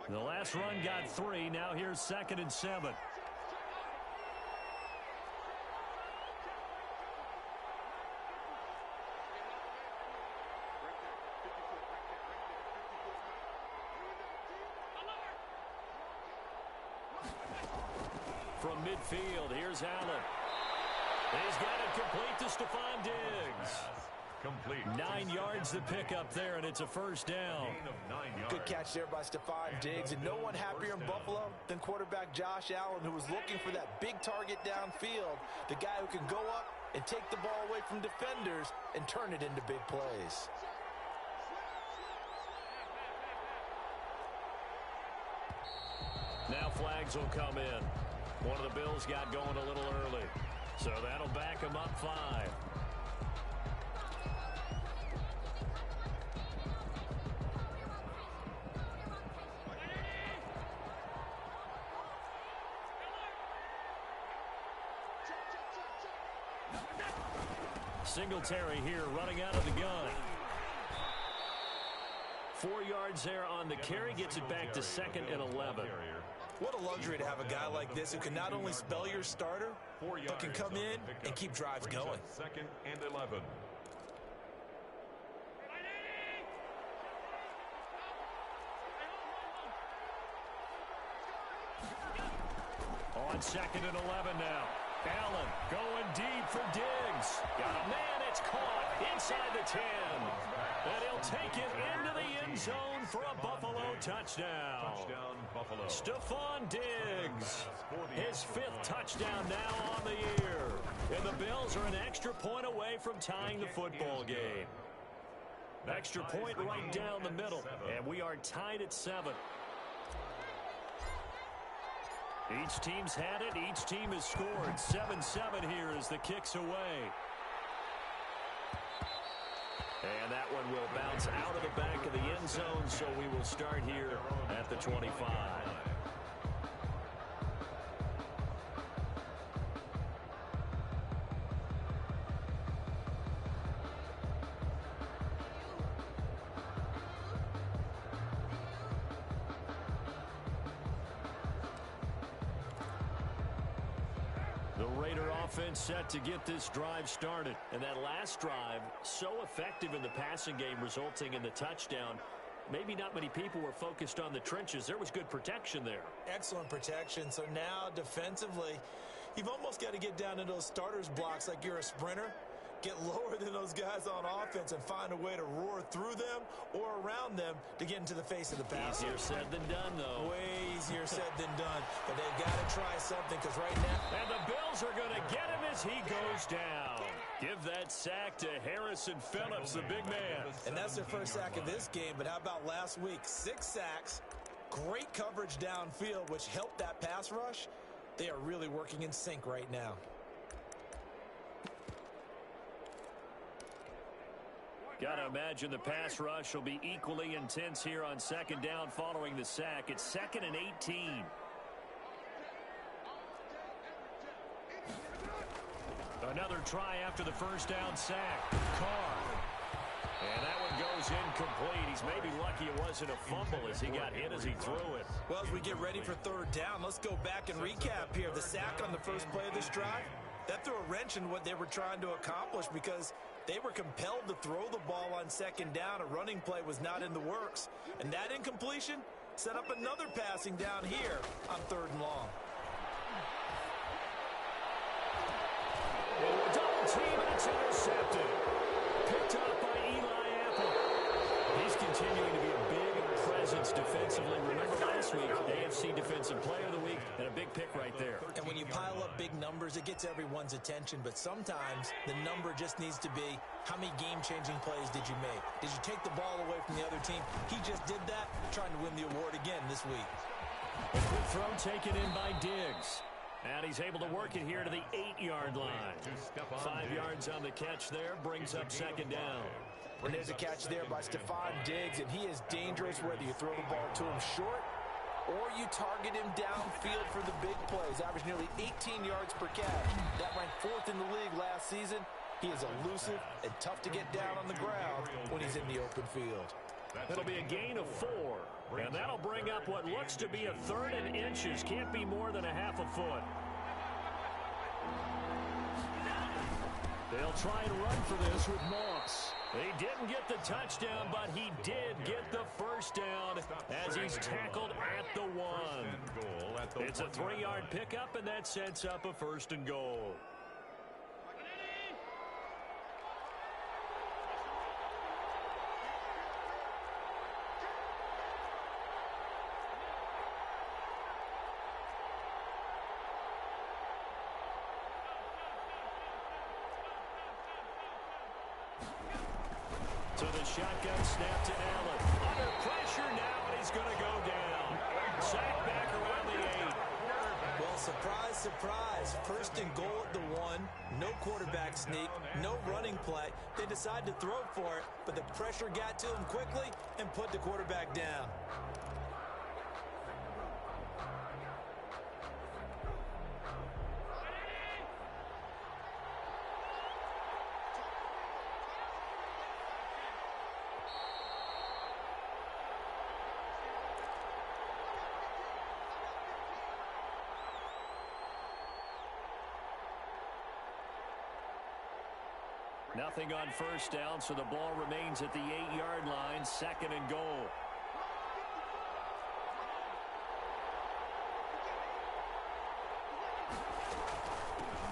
The last run got 3. Now here's 2nd and 7. From midfield, here's Allen. He's got it complete to Stephon Diggs. Complete. 9 yards to pick up there, and it's a first down. Good catch there by Stephon Diggs, and no one happier in Buffalo than quarterback Josh Allen, who was looking for that big target downfield, the guy who can go up and take the ball away from defenders and turn it into big plays. Now flags will come in. One of the Bills got going a little early, so that'll back them up 5. Singletary here running out of the gun. 4 yards there on the carry, gets it back to 2nd and 11. What a luxury to have a guy like this who can not only spell your starter, but can come in and keep drives going. 2nd and 11. On 2nd and 11 now. Allen going deep for Diggs. Got a man, it's caught inside the 10. And he'll take it into the end zone for a Buffalo touchdown. Touchdown, Buffalo. Stephon Diggs, his 5th touchdown now on the year. And the Bills are an extra point away from tying the football game. Extra point right down the middle. And we are tied at 7. Each team's had it. Each team has scored. 7-7 here as the kick's away. And that one will bounce out of the back of the end zone, so we will start here at the 25. The Raider offense set to get this drive started. And that last drive, so effective in the passing game, resulting in the touchdown. Maybe not many people were focused on the trenches. There was good protection there. Excellent protection. So now defensively, you've almost got to get down into those starters blocks like you're a sprinter. Get lower than those guys on offense and find a way to roar through them or around them to get into the face of the passer. Easier said than done, though. Way easier said than done. But they've got to try something because right now... And the Bills are going to get him as he goes down. Give that sack to Harrison Phillips, the big man. And that's their first sack of this game. But how about last week? 6 sacks, great coverage downfield, which helped that pass rush. They are really working in sync right now. Got to imagine the pass rush will be equally intense here on 2nd down following the sack. It's 2nd and 18. Another try after the first down sack. Carr. And that one goes incomplete. He's maybe lucky it wasn't a fumble as he got hit as he threw it. Well, as we get ready for 3rd down, let's go back and recap here. The sack on the first play of this drive, that threw a wrench in what they were trying to accomplish because they were compelled to throw the ball on 2nd down. A running play was not in the works. And that incompletion set up another passing down here on 3rd and long. Double team, and it's intercepted. Picked up by Eli Apple. He's continuing to be a big presence defensively. Remember last week, AFC Defensive Player of the Week, and a big pick right there. And when you pile up big numbers, it gets everyone's attention. But sometimes the number just needs to be, how many game-changing plays did you make? Did you take the ball away from the other team? He just did that, trying to win the award again this week. A quick throw taken in by Diggs. And he's able to work it here to the 8-yard line. 5 yards on the catch there, brings up 2nd down. And there's a catch there by Stephon Diggs, and he is dangerous whether you throw the ball to him short or you target him downfield for the big plays. Averaged nearly 18 yards per catch. That ranked 4th in the league last season. He is elusive and tough to get down on the ground when he's in the open field. It'll be a gain of 4. And that'll bring up what looks to be a 3rd and inches. Can't be more than a half a foot. They'll try and run for this with Moss. He didn't get the touchdown, but he did get the first down as he's tackled at the 1. It's a 3-yard pickup, and that sets up a 1st and goal. To the shotgun snap to Allen. Under pressure now, and he's going to go down. Sacked back around the 8. Well, surprise, surprise. 1st and goal at the 1. No quarterback sneak. No running play. They decide to throw for it, but the pressure got to them quickly and put the quarterback down. Nothing on 1st down, so the ball remains at the 8-yard line, 2nd and goal.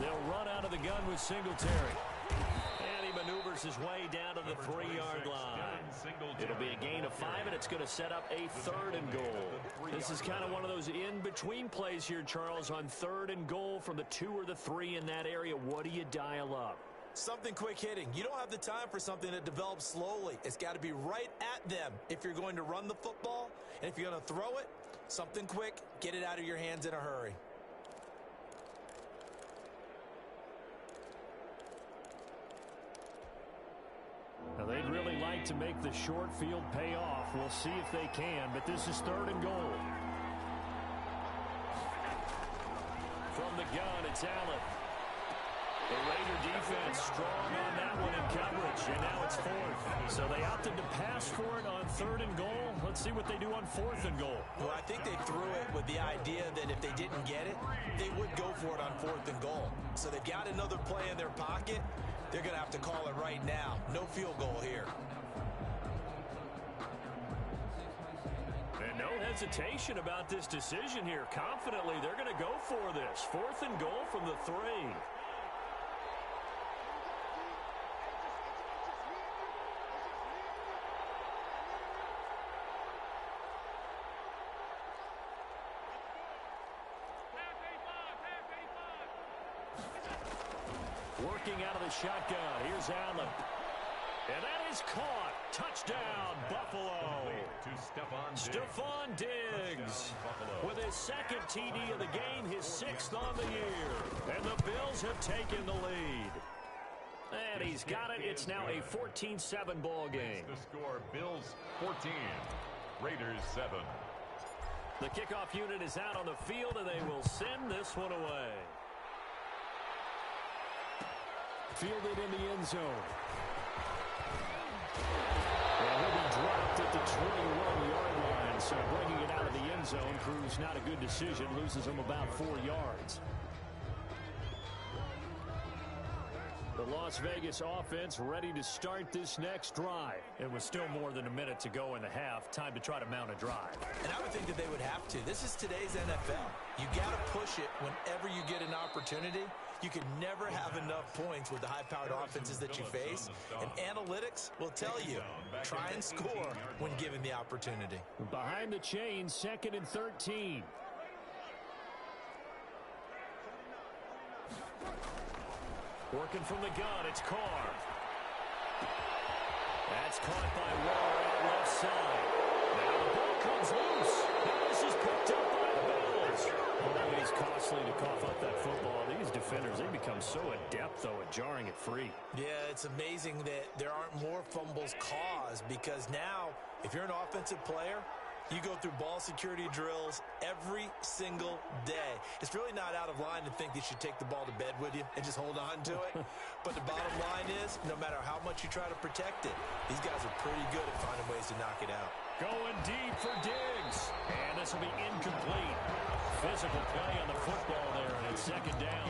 They'll run out of the gun with Singletary. And he maneuvers his way down to the 3-yard line. It'll be a gain of 5, and it's going to set up a 3rd and goal. This is kind of one of those in-between plays here, Charles, on 3rd and goal from the 2 or the 3 in that area. What do you dial up? Something quick hitting. You don't have the time for something that develops slowly. It's got to be right at them if you're going to run the football. And if you're going to throw it, something quick, get it out of your hands in a hurry. Now, they'd really like to make the short field pay off. We'll see if they can, but this is 3rd and goal. From the gun, it's Allen. The Raider defense strong on that one in coverage, and now it's 4th. So they opted to pass for it on 3rd and goal. Let's see what they do on 4th and goal. Well, I think they threw it with the idea that if they didn't get it, they would go for it on 4th and goal. So they've got another play in their pocket. They're going to have to call it right now. No field goal here. And no hesitation about this decision here. Confidently, they're going to go for this. 4th and goal from the 3. Working out of the shotgun. Here's Allen. And that is caught. Touchdown, Buffalo. Stephon Diggs with his 2nd TD of the game, his 6th on the year. And the Bills have taken the lead. And he's got it. It's now a 14-7 ball game. The score, Bills 14, Raiders 7. The kickoff unit is out on the field, and they will send this one away. Fielded in the end zone. And he'll be dropped at the 21-yard line. So bringing it out of the end zone proves not a good decision. Loses him about 4 yards. The Las Vegas offense ready to start this next drive. It was still more than a minute to go in the half. Time to try to mount a drive. And I would think that they would have to. This is today's NFL. You got to push it whenever you get an opportunity. You can never have enough points with the high-powered offenses that you face. And analytics will tell you, try and score when given the opportunity. Behind the chains, 2nd and 13. Working from the gun, it's Carr. That's caught by Waller out left side. Now the ball comes loose. Now this is picked up by the Bills. Oh, it is costly to cough up that football. These defenders, they become so adept, though, at jarring it free. Yeah, it's amazing that there aren't more fumbles caused because now, if you're an offensive player, You go through ball security drills every single day. It's really not out of line to think you should take the ball to bed with you and just hold on to it. But the bottom line is, no matter how much you try to protect it, these guys are pretty good at finding ways to knock it out. Going deep for Diggs. And this will be incomplete. Physical play on the football there, and it's second down.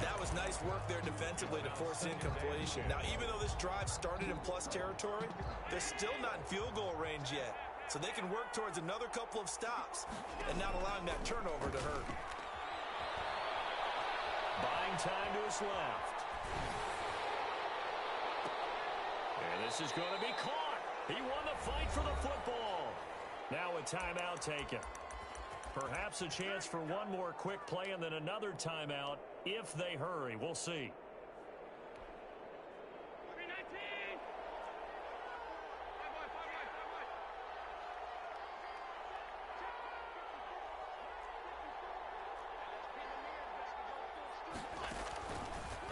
That was nice work there defensively to force incompletion. Now, even though this drive started in plus territory, they're still not in field goal range yet. So they can work towards another couple of stops and not allowing that turnover to hurt. Buying time to his left. And this is going to be caught. He won the fight for the football. Now a timeout taken. Perhaps a chance for one more quick play and then another timeout if they hurry. We'll see.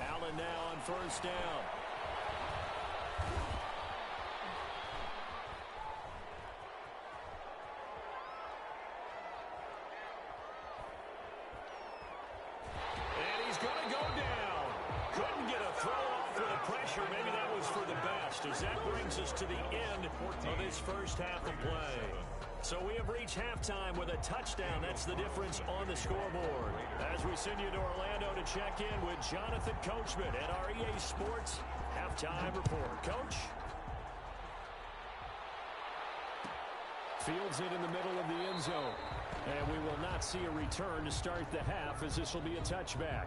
Allen now on first down. And he's going to go down. Couldn't get a throw off with the pressure. Maybe that was for the best, as that brings us to the end of this first half of play. So we have reached halftime with a touchdown. That's the difference on the scoreboard. As we send you to Orlando to check in with Jonathan Coachman at our EA Sports Halftime Report. Coach? Fields it in the middle of the end zone. And we will not see a return to start the half, as this will be a touchback.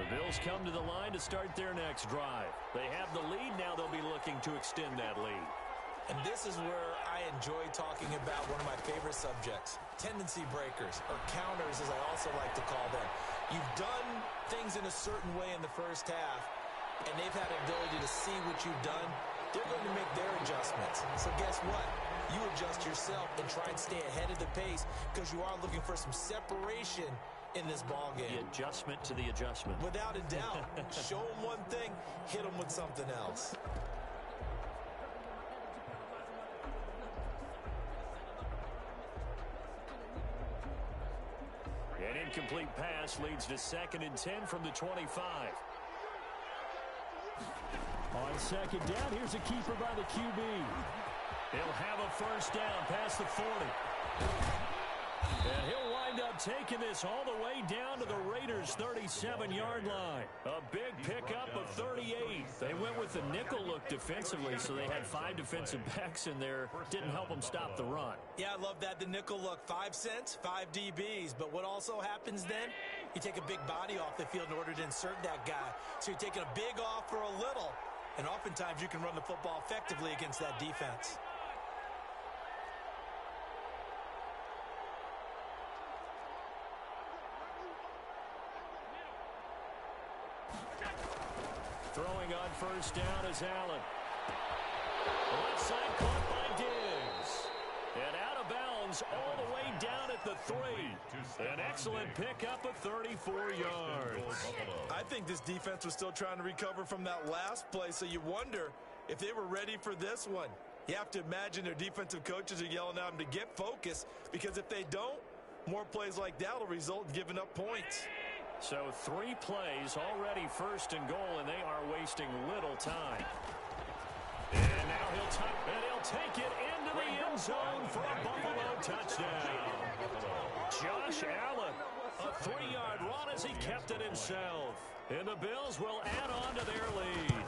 Bills come to the line to start their next drive. They have the lead. Now they'll be looking to extend that lead. And this is where I enjoy talking about one of my favorite subjects, tendency breakers, or counters as I also like to call them. You've done things in a certain way in the first half, and they've had the ability to see what you've done. They're going to make their adjustments. So guess what? You adjust yourself and try and stay ahead of the pace because you are looking for some separation in this ball game. The adjustment to the adjustment. Without a doubt. Show them one thing, hit them with something else. An incomplete pass leads to 2nd and 10 from the 25. On second down, here's a keeper by the QB. He'll have a first down past the 40. And he'll wind up taking this all the way down to the Raiders' 37-yard line. A big pickup of 38. They went with the nickel look defensively, so they had 5 defensive backs in there. Didn't help them stop the run. Yeah, I love that. The nickel look, 5 cents, 5 DBs. But what also happens then, you take a big body off the field in order to insert that guy. So you're taking a big off for a little. And oftentimes you can run the football effectively against that defense. Throwing on first down is Allen. Left side caught by Diggs. And out of bounds all the way down at the 3. An excellent pickup of 34 yards. I think this defense was still trying to recover from that last play, so you wonder if they were ready for this one. You have to imagine their defensive coaches are yelling at them to get focused, because if they don't, more plays like that will result in giving up points. So 3 plays already 1st and goal, and they are wasting little time. And now he'll take it into the end zone for a Buffalo touchdown. Josh Allen, a 3-yard run as he kept it himself. And the Bills will add on to their lead.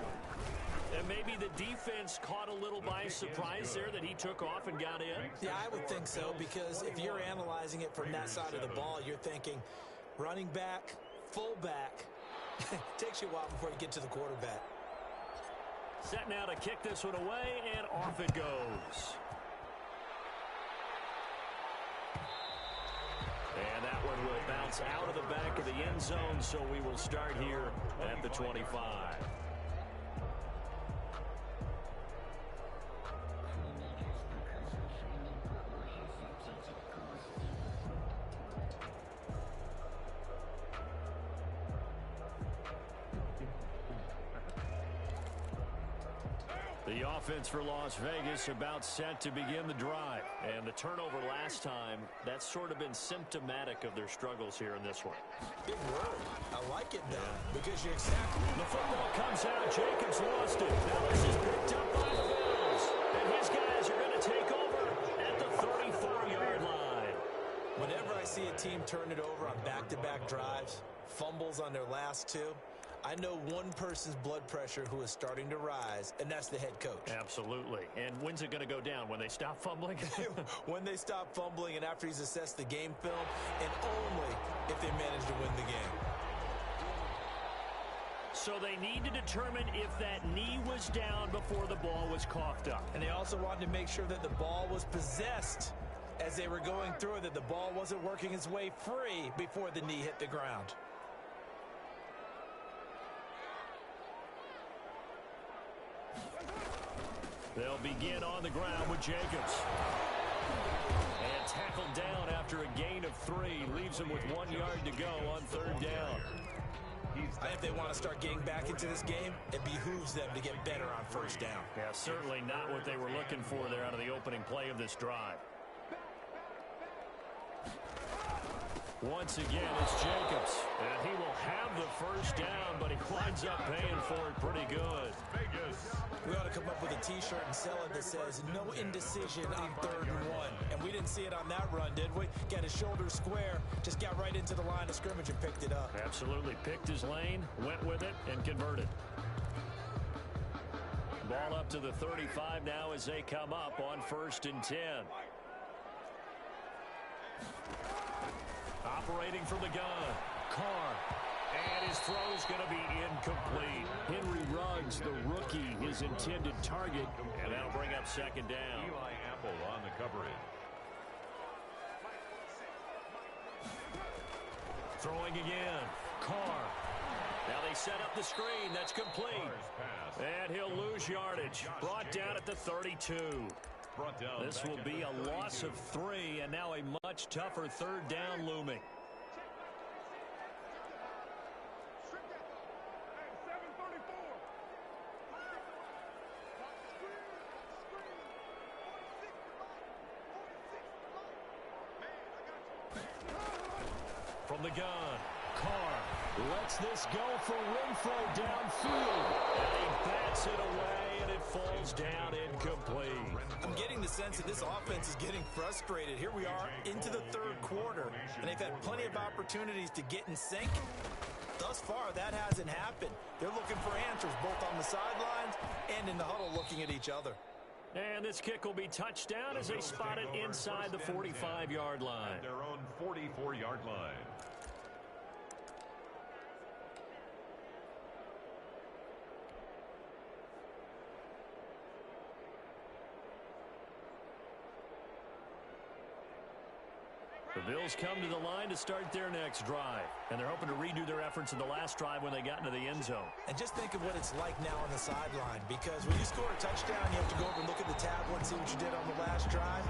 And maybe the defense caught a little by surprise there that he took off and got in. Yeah, I would think so, because if you're analyzing it from that side of the ball, you're thinking running back, fullback. Takes you a while before you get to the quarterback. Set now to kick this one away, and off it goes. And that one will bounce out of the back of the end zone, so we will start here at the 25. The offense for Las Vegas about set to begin the drive. And the turnover last time, that's sort of been symptomatic of their struggles here in this one. Big word. I like it, though, because you're exactly... The football comes out. Jacobs lost it. Now this is picked up by the Bills. And his guys are going to take over at the 34-yard line. Whenever I see a team turn it over on back-to-back drives, fumbles on their last two, I know one person's blood pressure who is starting to rise, and that's the head coach. Absolutely. And when's it going to go down? When they stop fumbling? When they stop fumbling and after he's assessed the game film, and only if they manage to win the game. So they need to determine if that knee was down before the ball was coughed up. And they also wanted to make sure that the ball was possessed as they were going through it, that the ball wasn't working its way free before the knee hit the ground. They'll begin on the ground with Jacobs. And tackled down after a gain of 3. Leaves him with 1 yard to go on third down. If they want to start getting back into this game, it behooves them to get better on first down. Yeah, certainly not what they were looking for there out of the opening play of this drive. Once again, it's Jacobs. And he will have the first down, but he winds up paying for it pretty good. Vegas. We ought to come up with a T-shirt and sell it that says, no indecision on 3rd and 1. And we didn't see it on that run, did we? Got his shoulder square, just got right into the line of scrimmage and picked it up. Absolutely. Picked his lane, went with it, and converted. Ball up to the 35 now as they come up on 1st and 10. Operating from the gun, Carr. And his throw's going to be incomplete. Henry Ruggs, the rookie, his intended target. And that'll bring up 2nd down. Eli Apple on the coverage. Throwing again, Carr. Now they set up the screen. That's complete. And he'll lose yardage. Brought down at the 32. This will be a loss of 3, and now a much tougher 3rd down looming. From the gun, Carr lets this go for Renfro downfield. And he bats it away, and it falls down incomplete. I'm getting the sense that this offense is getting frustrated. Here we are into the 3rd quarter, and they've had plenty of opportunities to get in sync. Thus far, that hasn't happened. They're looking for answers both on the sidelines and in the huddle looking at each other. And this kick will be touched down as they spot it inside the 45-yard line. At their own 44-yard line. The Bills come to the line to start their next drive. And they're hoping to redo their efforts in the last drive when they got into the end zone. And just think of what it's like now on the sideline, because when you score a touchdown, you have to go over and look at the tablet and see what you did on the last drive.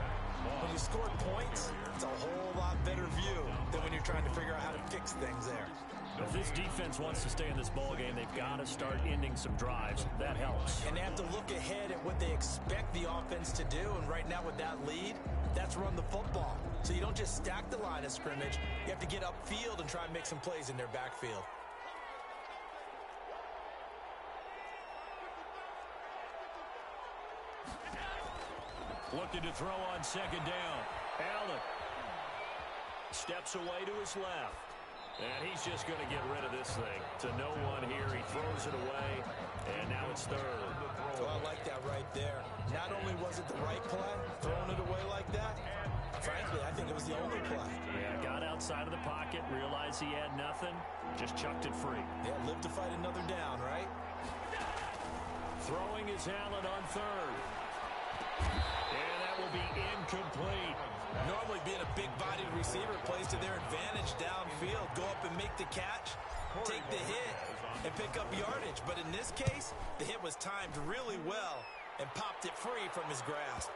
When you score points, it's a whole lot better view than when you're trying to figure out how to fix things there. If this defense wants to stay in this ball game, they've got to start ending some drives. That helps. And they have to look ahead at what they expect the offense to do. And right now with that lead, that's run the football. So you don't just stack the line of scrimmage. You have to get upfield and try and make some plays in their backfield. Looking to throw on 2nd down. Allen steps away to his left. And he's just going to get rid of this thing to no one here. He throws it away, and now it's 3rd. Well, I like that right there. Not only was it the right play, throwing it away like that, frankly, I think it was the only play. Yeah, got outside of the pocket, realized he had nothing, just chucked it free. Yeah, live to fight another down, right? Throwing is Allen on 3rd. And that will be incomplete. Normally being a big-bodied receiver plays to their advantage downfield. Go up and make the catch, take the hit, and pick up yardage. But in this case, the hit was timed really well and popped it free from his grasp.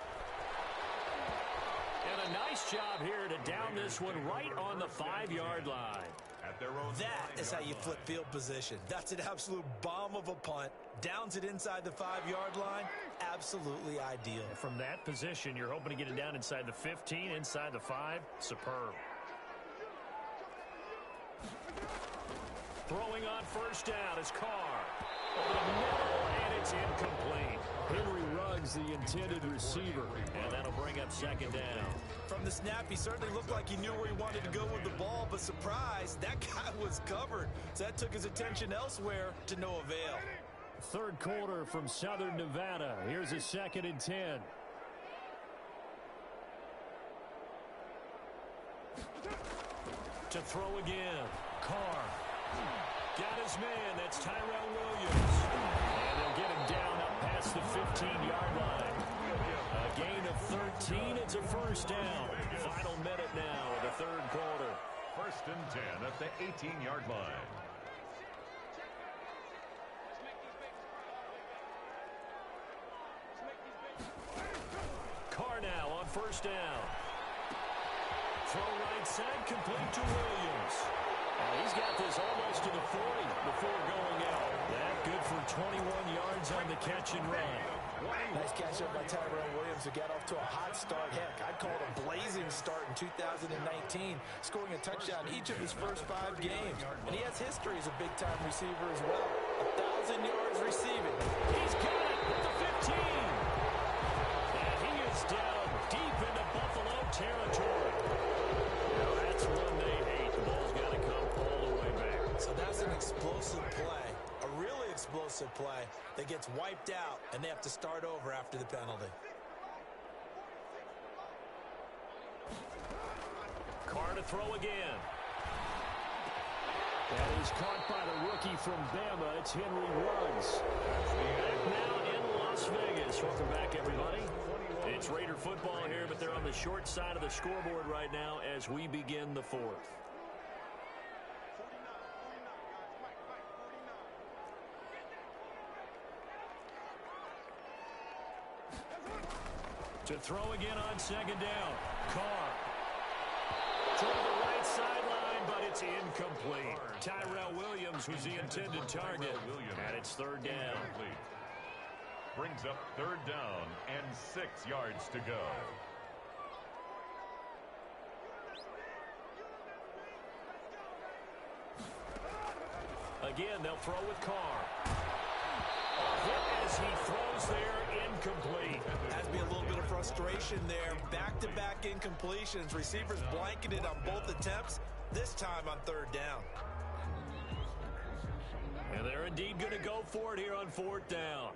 And a nice job here to down this one right on the 5-yard line. At their own That is how you flip field position. That's an absolute bomb of a punt. Downs it inside the 5-yard line. Absolutely ideal. From that position, you're hoping to get it down inside the 15, inside the 5. Superb. Throwing on first down is Carr. Over the middle, and it's incomplete. Henry Ruggs, the intended receiver. And that'll bring up second down. From the snap, he certainly looked like he knew where he wanted to go with the ball, but surprise, that guy was covered. So that took his attention elsewhere to no avail. Third quarter from Southern Nevada. Here's a 2nd and 10. To throw again. Carr. Got his man. That's Tyrell Williams. And they'll get him down up past the 15-yard line. A gain of 13. It's a first down. Final minute now of the third quarter. 1st and 10 at the 18-yard line. Carr now on first down. Throw right side, complete to Williams. He's got this almost to the 40 before going out. That good for 21 yards on the catch and run. Nice catch up by Tyrell Williams, who got off to a hot start. Heck, I'd call it a blazing start in 2019, scoring a touchdown each of his first 5 games. And he has history as a big-time receiver as well. 1,000 yards receiving. He's got it at the 15. And he is down deep into Buffalo territory. Now that's one they hate. The ball's got to come all the way back. So that's an explosive play, a really explosive play that gets wiped out, and they have to start over after the penalty. Carr to throw again. That is caught by the rookie from Bama. It's Henry Ruggs. Back now in Las Vegas. Welcome back, everybody. It's Raider football here, but they're on the short side of the scoreboard right now as we begin the 4th. To throw again on second down. Carr. To the right sideline, but it's incomplete. Tyrell Williams was the intended target. And it's third down. Brings up 3rd down and 6 yards to go. Again, they'll throw with Carr. Hit as he throws there, incomplete. Has to be a little bit of frustration there. Back-to-back incompletions. Receivers blanketed on both attempts, this time on 3rd down. And they're indeed going to go for it here on 4th down.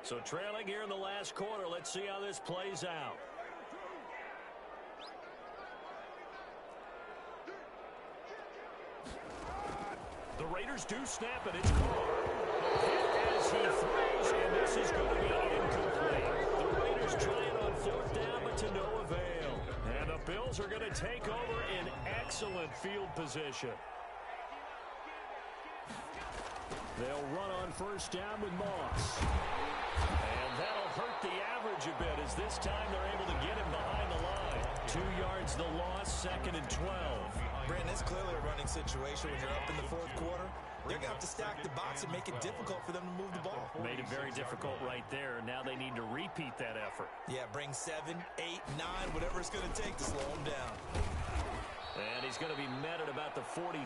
So trailing here in the last quarter, let's see how this plays out. The Raiders do snap it. It's Carr. Hit as he throws, and this is going to be incomplete. The Raiders trying on 4th down, but to no avail. And the Bills are going to take over in excellent field position. They'll run on first down with Moss. And that'll hurt the average a bit as this time they're able to get him behind the line. 2 yards the loss, 2nd and 12. Brandon, it's clearly a running situation when you're up in the 4th quarter. They're going to have to stack the box and make it difficult for them to move the ball. Made it very difficult right there. Now they need to repeat that effort. Yeah, bring 7, 8, 9, whatever it's going to take to slow them down. And he's going to be met at about the 43.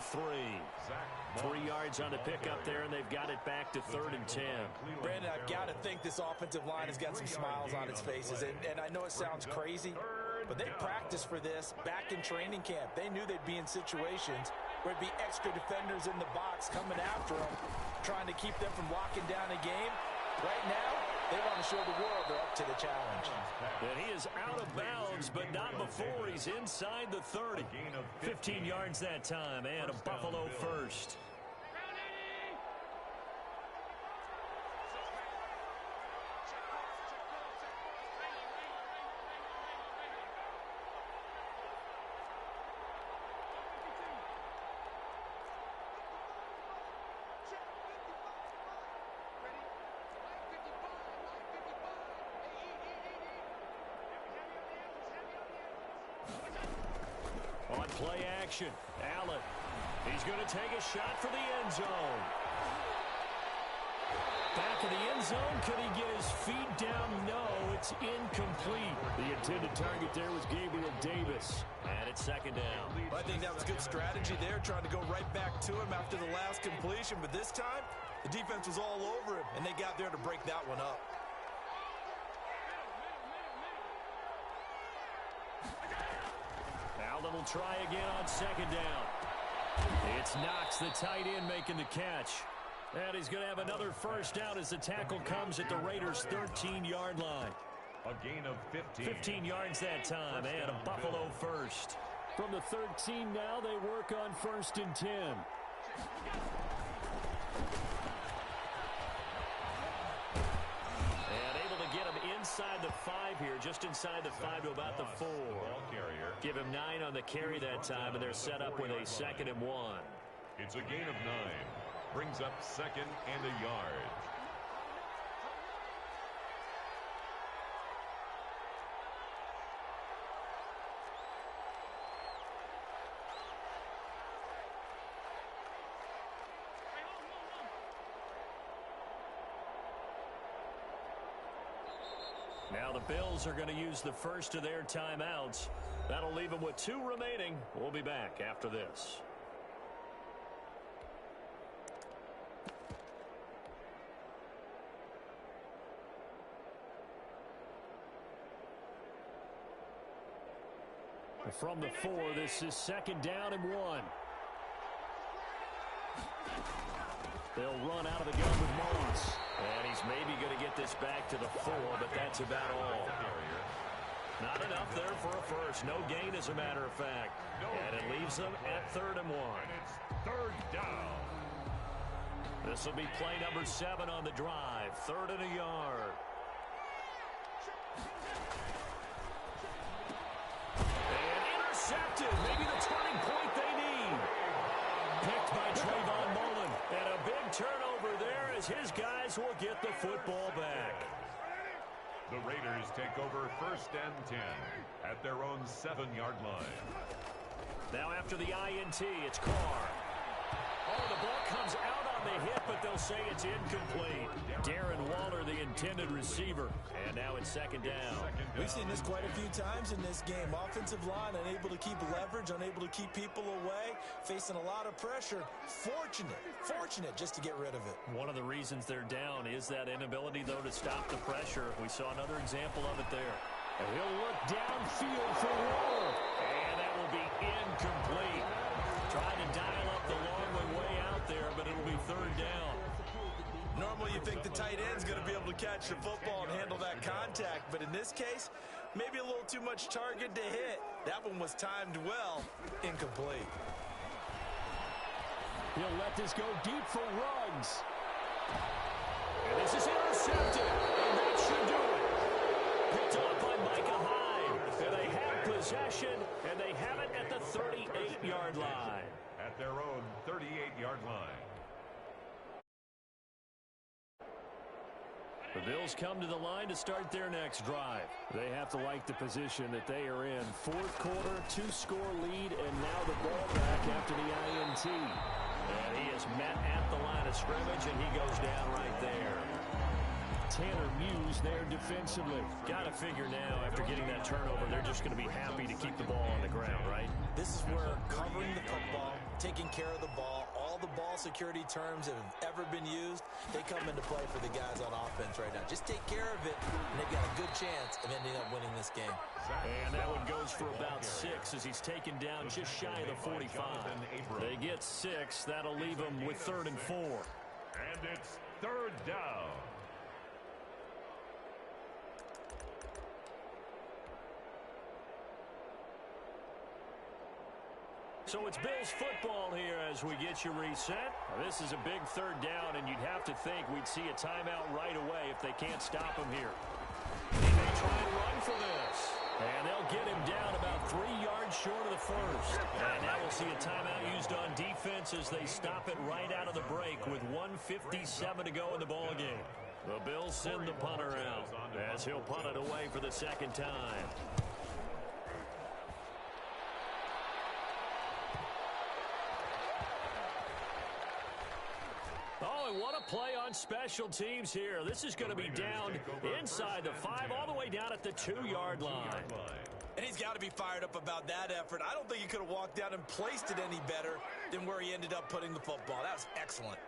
3 yards on the pickup there, and they've got it back to 3rd and 10. Brandon, I've got to think this offensive line has got some smiles on its faces. And I know it sounds crazy, but they practiced for this back in training camp. They knew they'd be in situations where it'd be extra defenders in the box coming after them, trying to keep them from locking down a game. Right now, they want to show the world they're up to the challenge. And he is out of bounds, but not before he's inside the 30. 15 yards that time, and a Buffalo first. On play action, Allen. He's going to take a shot for the end zone. Back of the end zone. Could he get his feet down? No, it's incomplete. The intended target there was Gabriel Davis. And it's second down. I think that was good strategy there, trying to go right back to him after the last completion. But this time, the defense was all over him, and they got there to break that one up. Allen will try again on second down. It's Knox, the tight end, making the catch. And he's going to have another first down as the tackle comes at the Raiders' 13-yard line. A gain of 15. 15 yards that time, and a Buffalo first. From the 13 now, they work on 1st and 10. And able to get him inside the 5 here, just inside the 5 to about the 4. Ball carrier. Give him 9 on the carry that time, and they're set up with a 2nd and 1. It's a gain of 9. Brings up 2nd and a yard. Now the Bills are going to use the first of their timeouts. That'll leave them with 2 remaining. We'll be back after this. From the 4, this is 2nd down and 1. They'll run out of the gun with Moss. And he's maybe going to get this back to the 4, but that's about all. Not enough there for a first. No gain, as a matter of fact. And it leaves them at 3rd and 1. And it's 3rd down. This will be play number 7 on the drive. 3rd and a yard. And intercepted. Maybe the turning point they need. Picked by Trayvon Mullen. And a big turnover there as his guys will get the football back. The Raiders take over 1st and 10 at their own 7-yard line. Now after the INT, it's Carr. Oh, the ball comes out on the hit, but they'll say it's incomplete. Darren Waller, the intended receiver. And now it's 2nd down. We've seen this quite a few times in this game. Offensive line unable to keep leverage, unable to keep people away, facing a lot of pressure. Fortunate just to get rid of it. One of the reasons they're down is that inability, though, to stop the pressure. We saw another example of it there. And he'll look downfield for Waller. And that will be incomplete. Trying to dial up the long way out there, but it'll be 3rd down. Normally you think the tight end's going to be able to catch the football and handle that contact, but in this case, maybe a little too much target to hit. That one was timed well. Incomplete. He'll let this go deep for Ruggs. And this is intercepted. And that should do it. Picked off by Micah Hyde. And they have possession, and they have it at the 38-yard line. At their own 38-yard line. The Bills come to the line to start their next drive. They have to like the position that they are in. 4th quarter, 2-score lead, and now the ball back after the INT. And he is met at the line of scrimmage, and he goes down right there. Tanner Muse there defensively. Got to figure now, after getting that turnover, they're just going to be happy to keep the ball on the ground, right? This is where covering the football, taking care of the ball, all the ball security terms that have ever been used, they come into play for the guys on offense right now. Just take care of it, and they've got a good chance of ending up winning this game. And that one goes for about 6 as he's taken down just shy of the 45. They get 6. That'll leave them with 3rd and 4. And it's 3rd down. So it's Bills football here as we get you reset. This is a big 3rd down, and you'd have to think we'd see a timeout right away if they can't stop him here. He may try and run for this. And they'll get him down about 3 yards short of the first. And now we'll see a timeout used on defense as they stop it right out of the break with 1:57 to go in the ballgame. The Bills send the punter out as he'll punt it away for the 2nd time. what a play on special teams here. This is going to be down inside the 5, all the way down at the 2-yard line. And he's got to be fired up about that effort. I don't think he could have walked down and placed it any better than where he ended up putting the football. That was excellent.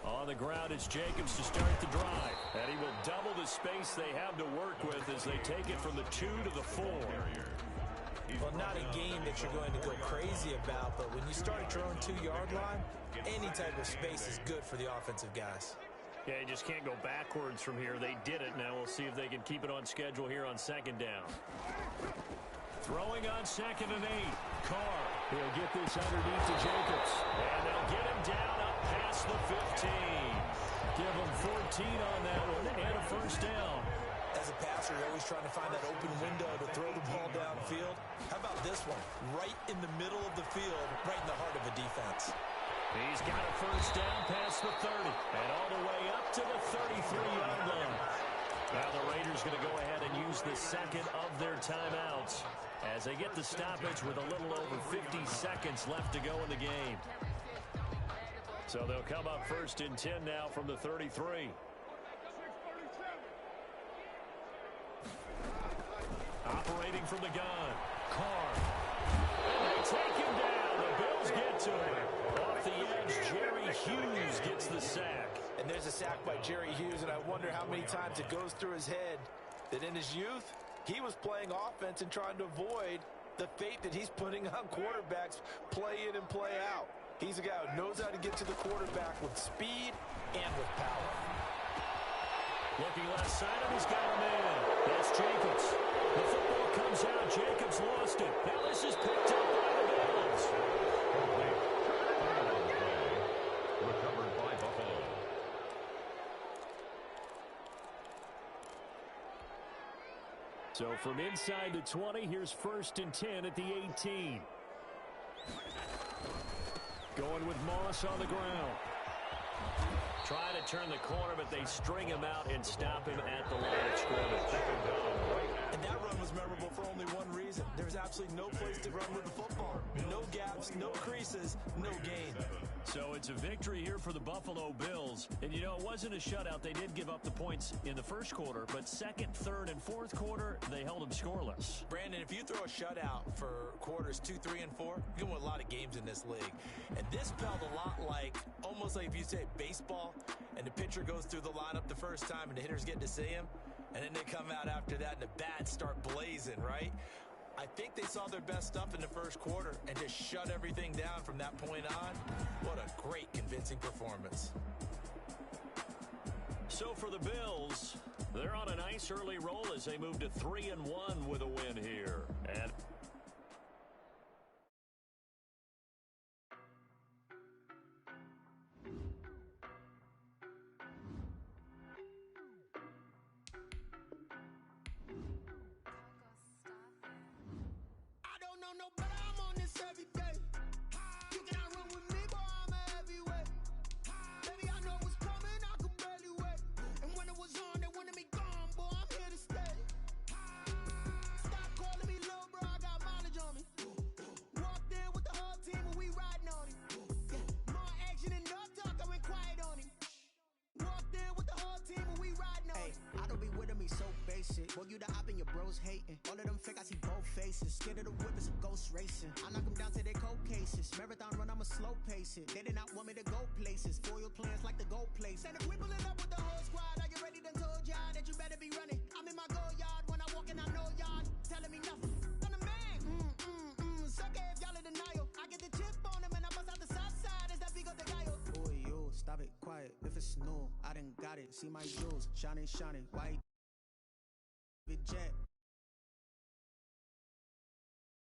On the ground, it's Jacobs to start the drive. And he will double the space they have to work with as they take it from the 2 to the 4. Well, not a game that you're going to go crazy about, but when you start at your own 2-yard line, any type of space is good for the offensive guys. Yeah, you just can't go backwards from here. They did it. Now we'll see if they can keep it on schedule here on 2nd down. Throwing on 2nd and 8. Carr. He'll get this underneath to Jacobs. And they'll get him down up past the 15. Give him 14 on that one and a first down. As a passer, you're always trying to find that open window to throw the ball downfield. How about this one? Right in the middle of the field, right in the heart of a defense. He's got a first down past the 30 and all the way up to the 33-yard line. Now the Raiders going to go ahead and use the second of their timeouts as they get the stoppage with a little over 50 seconds left to go in the game. So they'll come up 1st and 10 now from the 33. Operating from the gun. Carr. And they take him down. The Bills get to him. Off the edge, Jerry Hughes gets the sack. And there's a sack by Jerry Hughes, and I wonder how many times it goes through his head that in his youth, he was playing offense and trying to avoid the fate that he's putting on quarterbacks play in and play out. He's a guy who knows how to get to the quarterback with speed and with power. Looking left side, and he's got a man. That's Jacobs. The football comes out. Jacobs lost it. Now this is picked up by the Bills. Recovered by Buffalo. So from inside the 20, here's 1st and 10 at the 18. Going with Moss on the ground. Trying to turn the corner, but they string him out and stop him at the line of scrimmage. And that run was memorable for only one reason. There's absolutely no place to run with the football. No gaps, no creases, no gain. So it's a victory here for the Buffalo Bills. And, you know, it wasn't a shutout. They did give up the points in the 1st quarter, but 2nd, 3rd, and 4th quarter, they held them scoreless. Brandon, if you throw a shutout for quarters 2, 3, and 4, you can win a lot of games in this league. And this felt a lot like, almost like if you say baseball, and the pitcher goes through the lineup the first time and the hitters get to see him, and then they come out after that and the bats start blazing, right? I think they saw their best stuff in the 1st quarter and just shut everything down from that point on. What a great, convincing performance. So for the Bills, they're on a nice early roll as they move to 3-1 with a win here. And boy, you the op and your bros hating. All of them fake, I see both faces. Scared of the whip, it's a ghost racing. I knock them down to their cold cases. Marathon run, I'ma slow pace it. They did not want me to go places. Foil plans like the gold place. And if we pulling up with the whole squad, are you ready? Done told y'all that you better be running. I'm in my go yard when I walk in, I know y'all telling me nothing. I'm the man. Sucker if y'all in denial. I get the chip on him and I bust out the south side. Is that Vigo de Gallo? Boy, you stop it, quiet. If it's new, I done got it. See my jewels shining, shining. White jet.